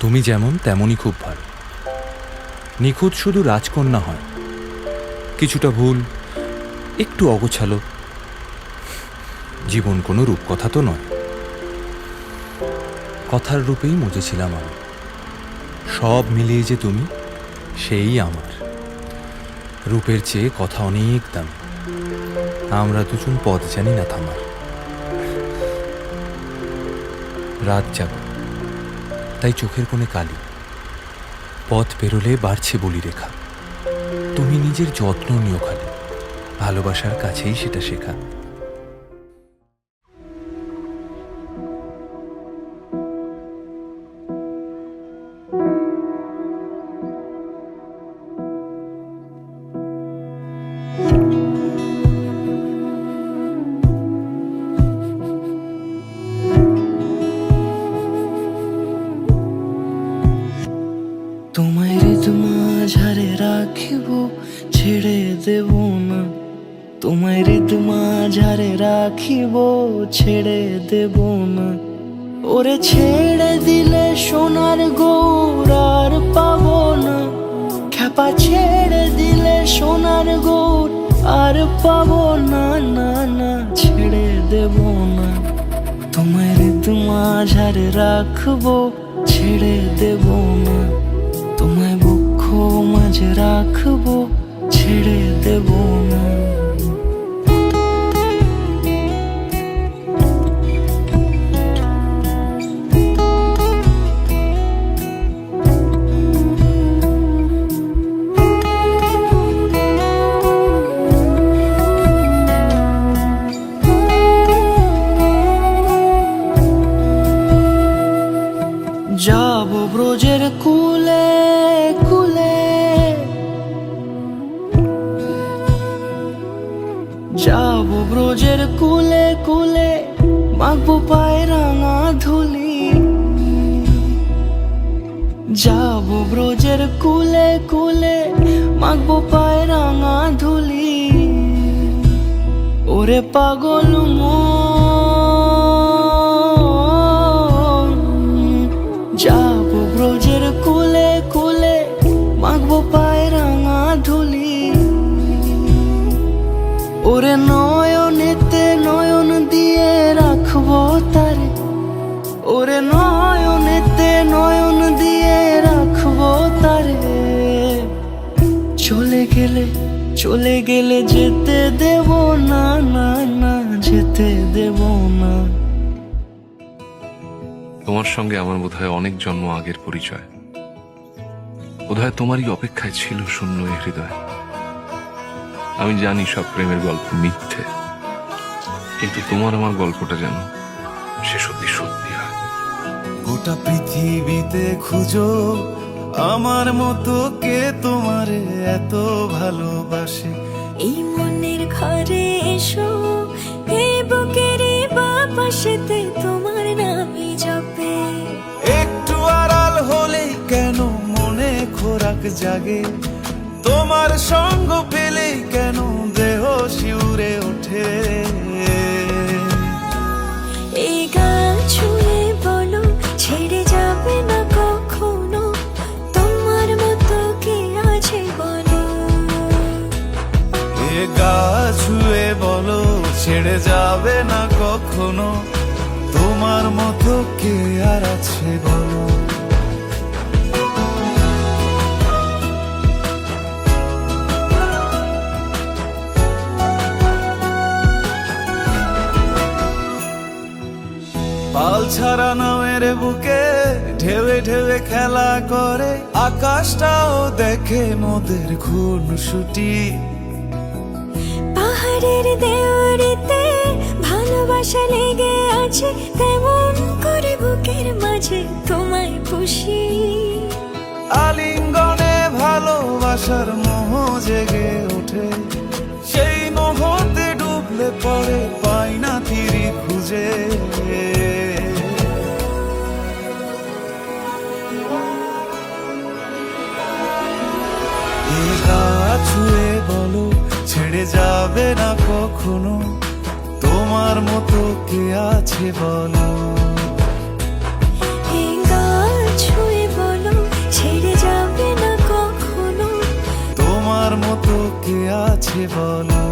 তুমি যেমন তেমনই খুব ভালো। নিখুঁত শুধু রাজকন্যা হয়, কিছুটা ভুল, একটু অগোছালো। জীবন কোনো রূপকথা তো নয়। কথার রূপেই মজেছিলাম আমি। সব মিলিয়ে যে তুমি, সেই আমার। রূপের চেয়ে কথা অনেক দামি। আমরা দুজন পথ জানি না থামার। রাত জাগো, তাই চোখের কোণে কালি। পথ পেরোলে বাড়ছে বলি রেখা। তুমি নিজের যত্ন নিও খালি, ভালোবাসার কাছেই সেটা শেখা। তোমায় মাঝারে রাখিব, ছেড়ে দেব না। তোমায় মাঝারে রাখিব, ছেড়ে দেব না। ওরে ছেড়ে দিলে সোনার গৌর আর পাবো না। খ্যাপা ছেড়ে দিলে সোনার গৌর আর পাবো না। না না, ছেড়ে দেব না। তোমায় মাঝারে রাখবো, ছেড়ে দেব না। তোমায় বক্ষ মাঝে রাখবো, ছেড়ে দেব না। যাব ব্রজের কুলে কুলে, যাব ব্রজের কুলে কুলে, মাখবো পায়ে রাঙা ধুলি। যাব ব্রজের কুলে কুলে, মাখবো পায়ে রাঙা ধুলি। ওরে পাগল যাব ব্রজের কুলে কুলে, মাখবো পায়ে রাঙা ধুলি। ওরে নয়নেতে নয়ন দিয়ে রাখবো তারে। ওরে নয়নেতে নয়ন দিয়ে রাখবো তারে। চলে গেলে যেতে দেব না। না না, যেতে দেব না। তোমার সঙ্গে আমার বোধহয় অনেক জন্ম আগের পরিচয়। বোধহয় তোমারই অপেক্ষায় ছিল শূন্য এ হৃদয়। আমি জানি সব প্রেমের গল্প মিথ্যে, কিন্তু তোমার আমার গল্পটা যেন সে সত্যি সত্যি হয়। গোটা পৃথিবীতে খুঁজো আমার মতো কে তোমারে এত ভালোবাসে। এই মনের ঘরে এসো, এই বুকের বাপাশেতে তোমার নামই জপে। একটু আড়াল হলেই কেন মনে খোরাক জাগে, তোমার সঙ্গ পেলেই কেন দেহ শিউরে ওঠে। এই গা ছুঁয়ে বলো, ছেড়ে যাবে না কখনো, তোমার মতো কে আছে বলো। এ গা ছুঁয়ে বলো, ছেড়ে যাবে না কখনো, তোমার মতো কে আর আছে বলো। পাল ছাড়া নামের বুকে ঢেউে ঢেউে খেলা করে, আকাশটাও দেখে মোদের খুনসুটি। পাহাড়ের দেওয়ারিতে ভালোবাসা লেগে আছে, তেমন করে বুকের মাঝে তোমায় খুশি। আলিঙ্গনে ভালোবাসার মোহ জেগে ওঠে, সেই মোহতে ডুবলে পরে পাই না তীরি খুঁজে। এ গা ছুঁয়ে বলো, ছেড়ে যাবে না কখনো, তোমার তোমার মতো কে আছে বলো, এই গা ছুঁয়ে বলো ছেড়ে যাবে না কখনো। তোমার মতো কে আছে বলো।